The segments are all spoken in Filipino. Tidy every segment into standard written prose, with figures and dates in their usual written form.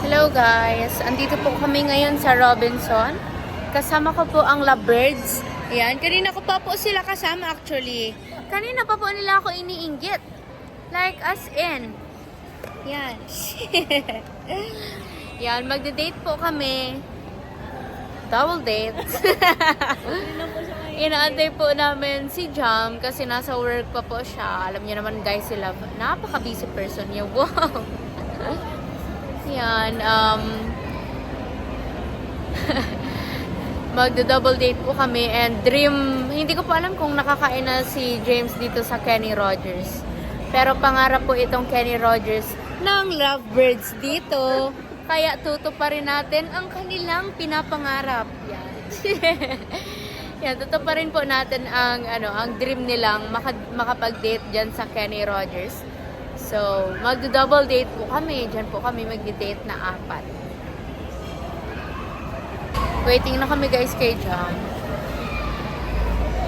Hello guys! Andito po kami ngayon sa Robinson. Kasama ko po ang Lovebirds. Ayan, kanina ko pa po sila kasama actually. Kanina pa po nila ako iniinggit. Like as in. Yan. Yan, magde-date po kami. Double date. Inaantay po namin si Jam kasi nasa work pa po siya. Alam niyo naman guys, sila napaka-busy person niya. Wow! Yan, magdo-double date po kami and dream, hindi ko po alam kung nakakain na si James dito sa Kenny Rogers. Pero pangarap po itong Kenny Rogers ng Lovebirds dito. Kaya tutuparin natin ang kanilang pinapangarap. Yan. Yan, tutuparin po natin ang dream nilang makapag-date dyan sa Kenny Rogers. So, mag-double date po kami. Diyan po kami mag-date na 4. Waiting na kami guys kay Jam.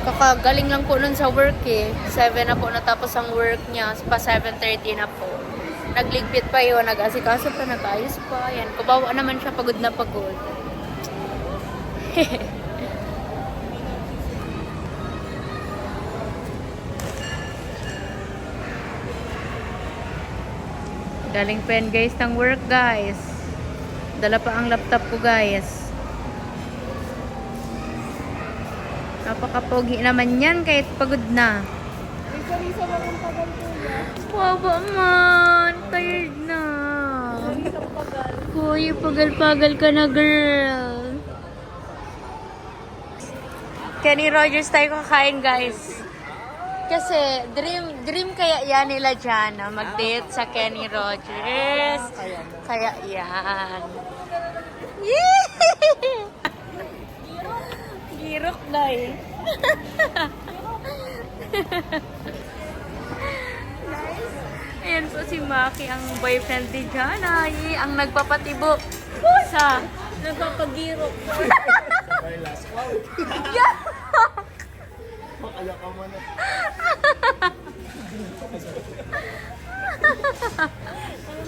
Kakagaling lang po nun sa work eh. 7 na po natapos ang work niya. Pa 7:30 na po. Nagligpit pa yun. Nag-asikaso pa. Nag-ayos pa. Yan. Kubawa naman siya. Pagod na pagod. Galing pa yan guys ng work guys. Dala pa ang laptop ko guys. Napaka-pogi naman yan kahit pagod na. Isa-isa lang ang tagal ko ya. Wow ba man? Tired na. Isa pagal. Uy, pagal-pagal ka na girl. Kenny Rogers tayo kakain guys. Kasi dream kaya yan nila dyan na mag-date sa Kenny Rogers. Kaya yan. Yeah! Girok na eh. Ayan po si Maki, ang boyfriend ni Jana. Ang nagpapatibo sa Nagpapagirok. May last call. yeah! Makaya ka mo na.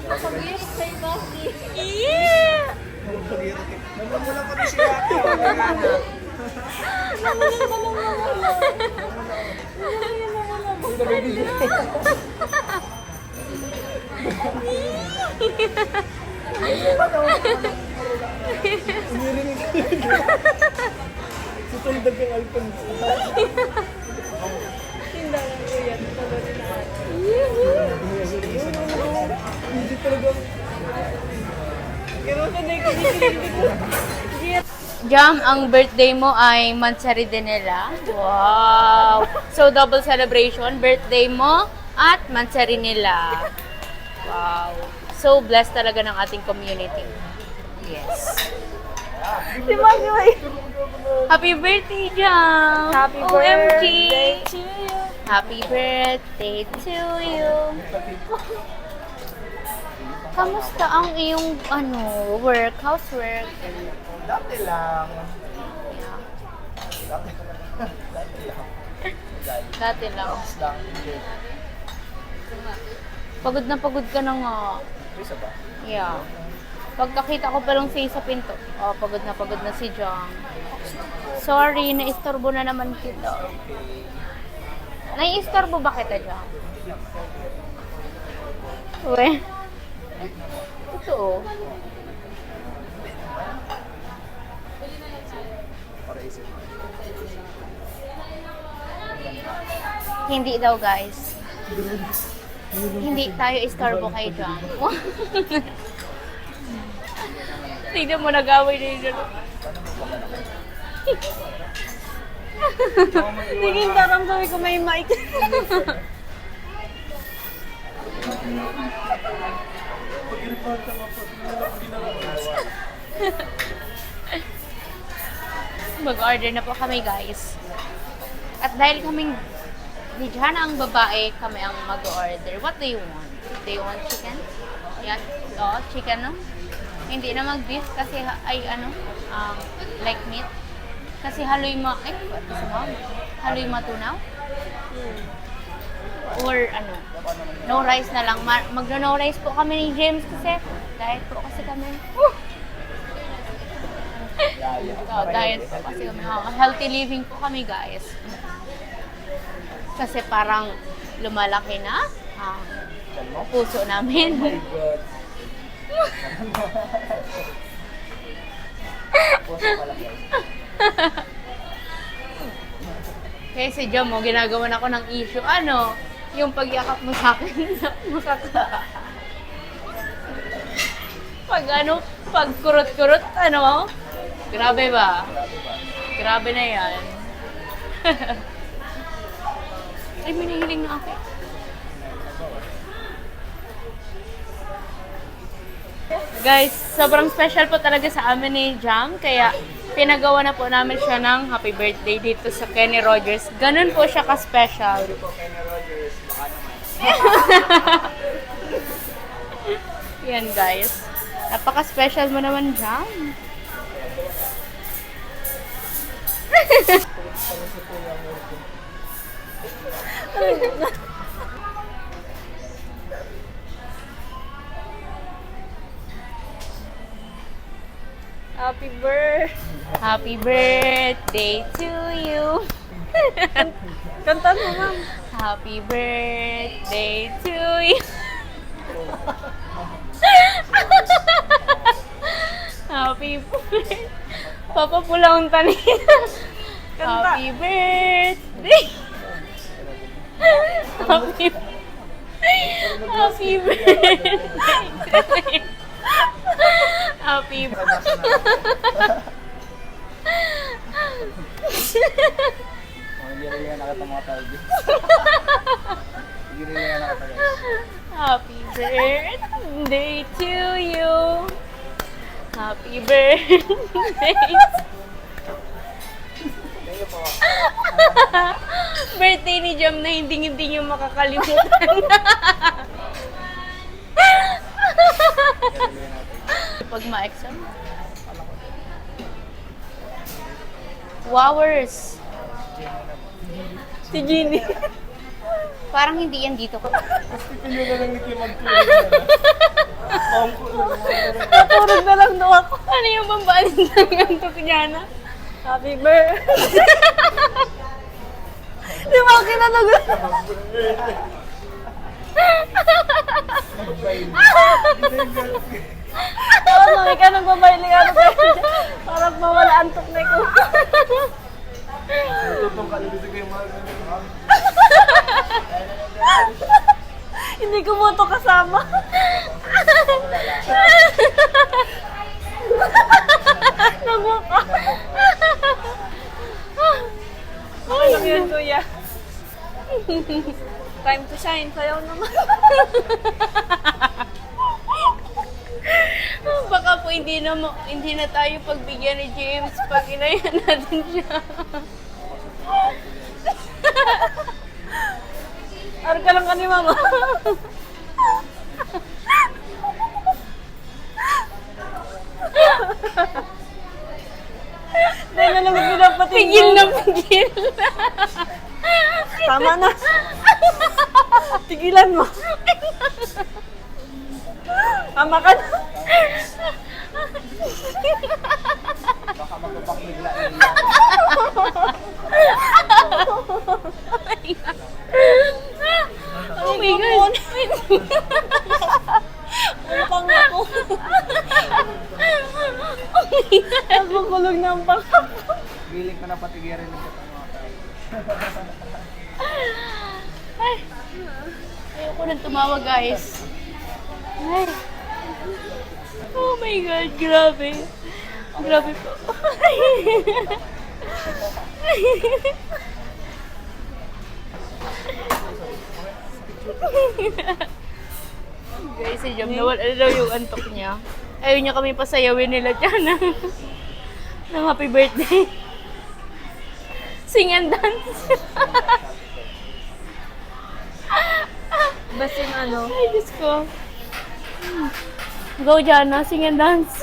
Nagpapagirok sa ibasi. Yeah! Namumula pa rin siya. Susundag yung alpon. Tindahan ko yan. Hindi talaga. Pero sanay ko hindi ko. Jam, ang birthday mo ay Mansari din nila. Wow! So, double celebration. Birthday mo at Mansari nila. Wow! So, blessed talaga ng ating community. Yes. Si Magnoy. Happy birthday, Jam! Happy OMG! birthday to you. Happy birthday to you! Kamusta ang iyong work? Housework? Dati lang. Yeah. Dati Dati lang. lang. Pagod na pagod ka na nga. Isa ba? Yeah. Pagkakita ko pa lang sa pinto. Oh, pagod na si Jong. Sorry, naistorbo na naman kita. Naiistorbo ba kita, Jong? Uwe. Totoo. Para isip. Hindi daw, guys. Hindi tayo istorbo kay Jong. Tignan mo, nag-away na yun. Tingin tarang sabi ko may mic. Mag-order na po kami guys. At dahil kaming ni Jana ang babae, kami ang mag-order. What do you want? Do you want chicken? Yan. Oo, chicken no? Hindi na mag-beef kasi like meat. Kasi haloy haloy matunaw? Or no rice na lang. Magno-no rice po kami ni James kasi Diet po kasi kami. Diet po kasi kami. Healthy living po kami, guys. Kasi parang lumalaki na puso namin. Puso pala guys. Kaya si Jam, ginagawan ako ng issue. Ano? Yung pagyakap mo sa akin. Pag kurot-kurot, ano? Grabe ba? Grabe na yan. Ay, may nahiling na ako. Guys, sobrang special po talaga sa amin ni Jam. Kaya pinagawa na po namin siya ng happy birthday dito sa Kenny Rogers. Ganun po siya ka-special. Sorry po, Kenny Rogers. Baka naman. Yan guys. Napaka-special mo naman, Jam. Happy birthday. Happy birthday to you. Kantan mo, ma'am. Happy birthday to you. Happy birthday. Papa pula ang tani. Happy birthday. Happy Happy birthday. Happy Hindi rin yan nakita mga tao dito. Hindi rin yan nakita guys. Happy birthday to you. Happy birthday. Thank you po. Birthday ni Jam na hindi niyo makakalimutan. Pag ma-exam. Wowers. Si Ginny. Parang hindi yan dito ko. Hindi na lang nito mag-clear. Natulog na lang daw ako. Ano yung bambalin ng antok niya na? Happy birthday. Di ba ako kinanag? Oo, mami ka nang babayling ano ba? Parang mawala antok na ko. Tutong kalibisig kayo mga ganyan. Hindi ko mo ito kasama. Nabuka. Ay, yun, kuya. Time to shine. Sayaw naman. Baka po hindi na tayo pagbigyan ni James pag inayan natin siya. Ano ka lang ka ni mama? Dahil na naman pinapatingin. Pigil na pigil. Tama na. Tigilan mo. Tama ka na. Baka magpapak bigla. Oh my God. Upang ako. Nagkukulog na ang pang ako. Giling ko na patigirin ng mga tao. Ay, ayoko nang tumawa guys. Ay. Oh my God, grabe. Grabe po. Guys, si Jam, nawala daw yung antok niya. Ayaw niya kami pasayawin nila dyan ng happy birthday. Sing and dance. Basta yung ano. Ay, Diyos ko. Go, Jana. Sing and dance.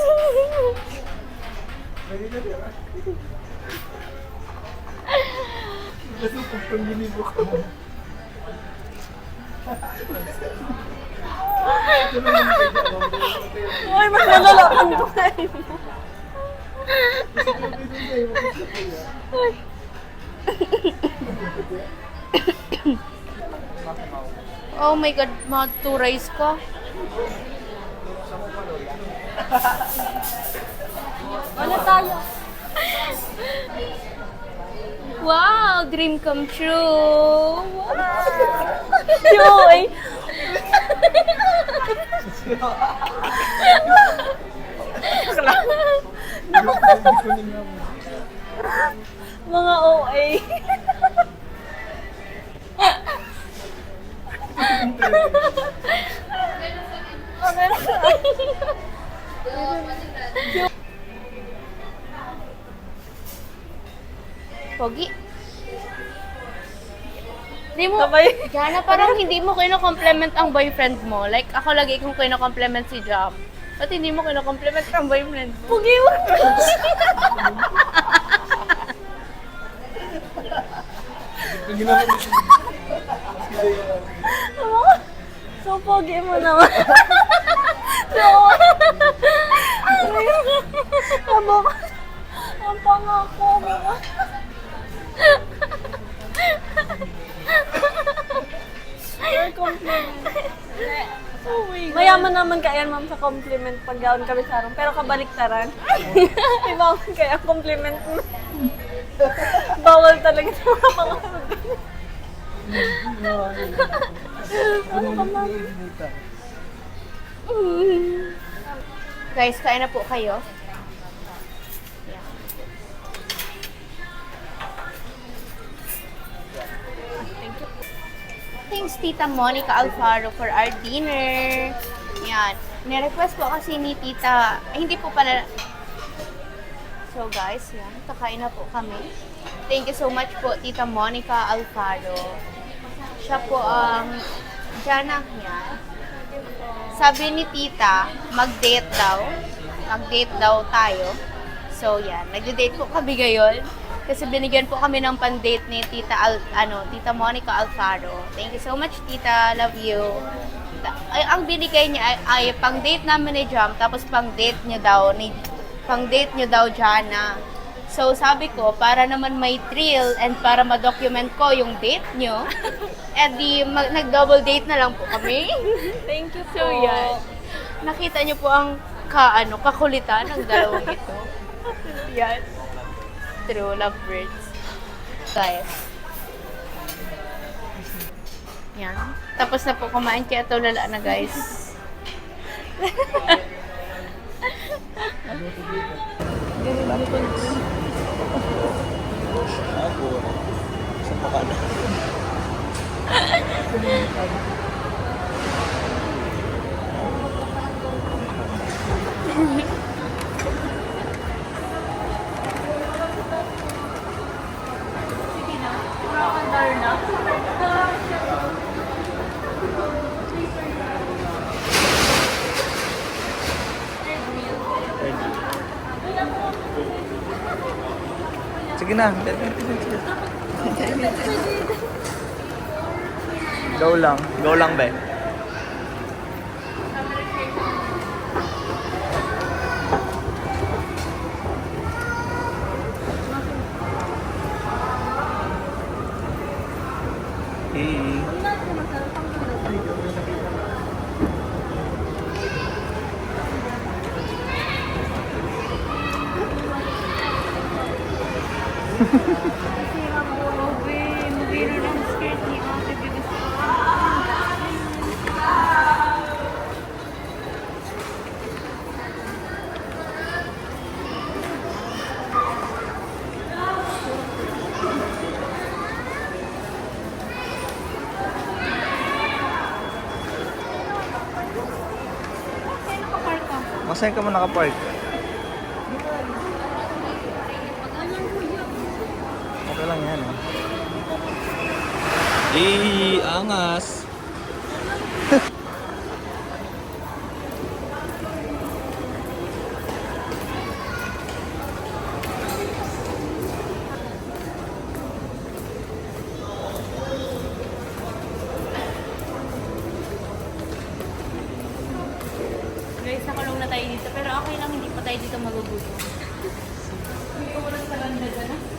Kasi pagpang ginibo ko. Ay, mas nalalaman ko kayo. Oh my God, mga 2 rice ko. Ano tayo? Wow, dream come true. Joy! Mga OA. Pogi. Hindi mo, Sabay. Jana, parang hindi mo kino-compliment ang boyfriend mo. Like, ako lagi kong kino-compliment si Jam. Ba't hindi mo kino-compliment ang boyfriend mo? Pugi mo. So, pogi mo naman. So, amo ka. Ang pangako mo. Your compliment. Oh my God. Mayaman naman kaya ma'am sa compliment pag gaon kami sa araw. Pero kabaliktaran. Iba kaya compliment mo. Bawal talaga sa mga pangarap. Guys, kain na po kayo. Thanks, Tita Monica Alfaro, for our dinner. Yan. Nirequest po kasi ni Tita, hindi po pala. So guys, yan. Kakain na po kami. Thank you so much po, Tita Monica Alfaro. Siya po ang Jana. Yan. Sabi ni Tita, mag-date daw. Mag-date daw tayo. So yan, nag-date po kami ngayon. Kasi binigyan po kami ng pan-date ni Tita Monica Alfaro. Thank you so much, Tita. Love you. Ang binigay niya ay pang-date namin ni Jam, tapos pang-date niya daw Jana. So sabi ko, para naman may thrill and para ma-document ko yung date niyo, di nag-double date na lang po kami. Thank you po. So yan. Nakita niyo po ang kakulitan ng dalawang ito. Yan. True lovebirds. Guys. Yan. Tapos na po kumain kaya tulala na guys. Ako. Sa pakala. Sige na. Go lang. Go lang, be. Hey. Masaya ka mo nakapark? Okay lang yan, oh. Angas! dito. Pero okay lang, hindi pa tayo dito magugutom. Hindi ko wala sa ganda dyan.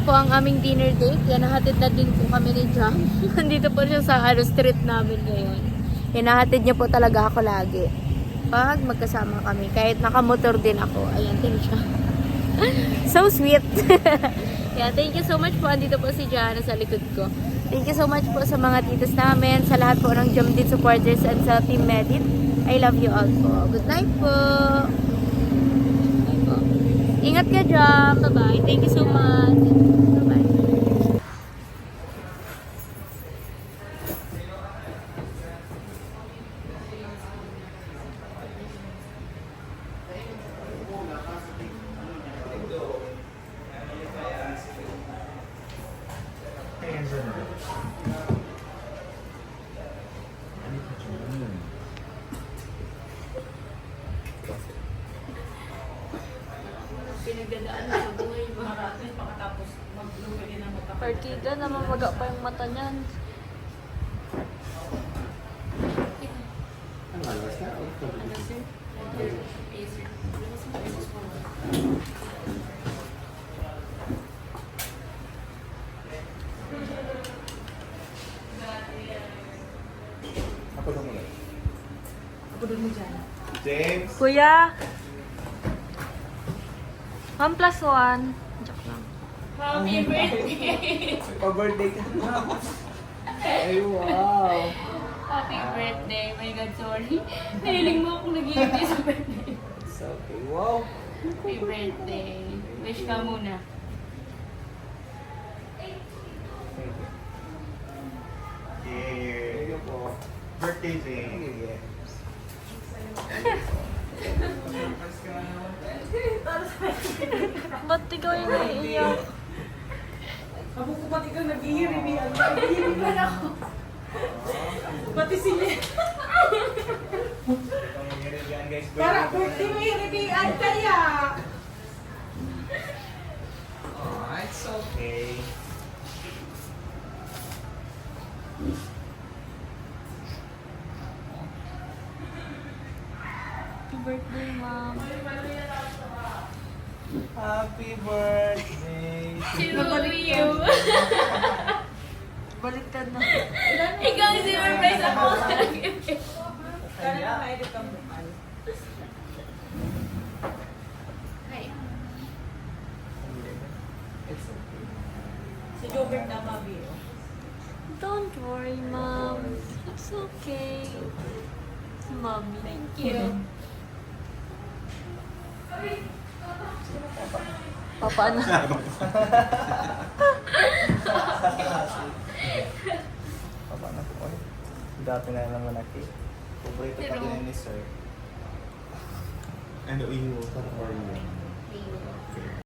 po ang aming dinner date. Yan, nahatid na din po kami ni Jam. Nandito po siya sa street namin ngayon. Hinahatid niya po talaga ako lagi. Pag magkasama kami. Kahit nakamotor din ako. Ayan din siya. So sweet. Yeah, thank you so much po. Andito po si Jana sa likod ko. Thank you so much po sa mga titos namin, sa lahat po ng Jumdit supporters at sa Team Medit. I love you all po. Good night po. Bye po. Ingat ka, Jam. Bye-bye. Thank you so much. Bye-bye. Pinagdadaan sa buhay mo. Pakatapos mag-lugar din ang mata. Partida naman maga pa yung mata niyan. Ano, sir? Okay, sir. Ako na muna. Ako doon mo dyan. James! Kuya! 1 plus 1. Joke lang. Happy birthday! Pa-birthday ka na. Ay, wow! Happy birthday. My God, sorry. Nahiling mo akong nag-iibig sa birthday. It's okay. Wow! Happy birthday. Wish ka muna. Thank you po. Birthday, James. Ba't ikaw yung naiiyak? Ako ko pati ka naghihiribihan. Naghihiribihan ako. Pati sila. Guys, Para birthday mo hiribihan kaya. Oh, it's okay. Happy birthday, ma'am. Happy birthday! To you. Baliktad na. Ikaw yung sinurprise ako. Kaya ma-edit ang bukan. Hi. It's okay. Si Jobert na mabi. Don't worry, ma'am. It's okay. Mommy. Thank you. Papa na. Papa na po. Dati na naman na cake. Paborito pa Pero- din ni Sir. Ano iyo? Para for you. Thank you.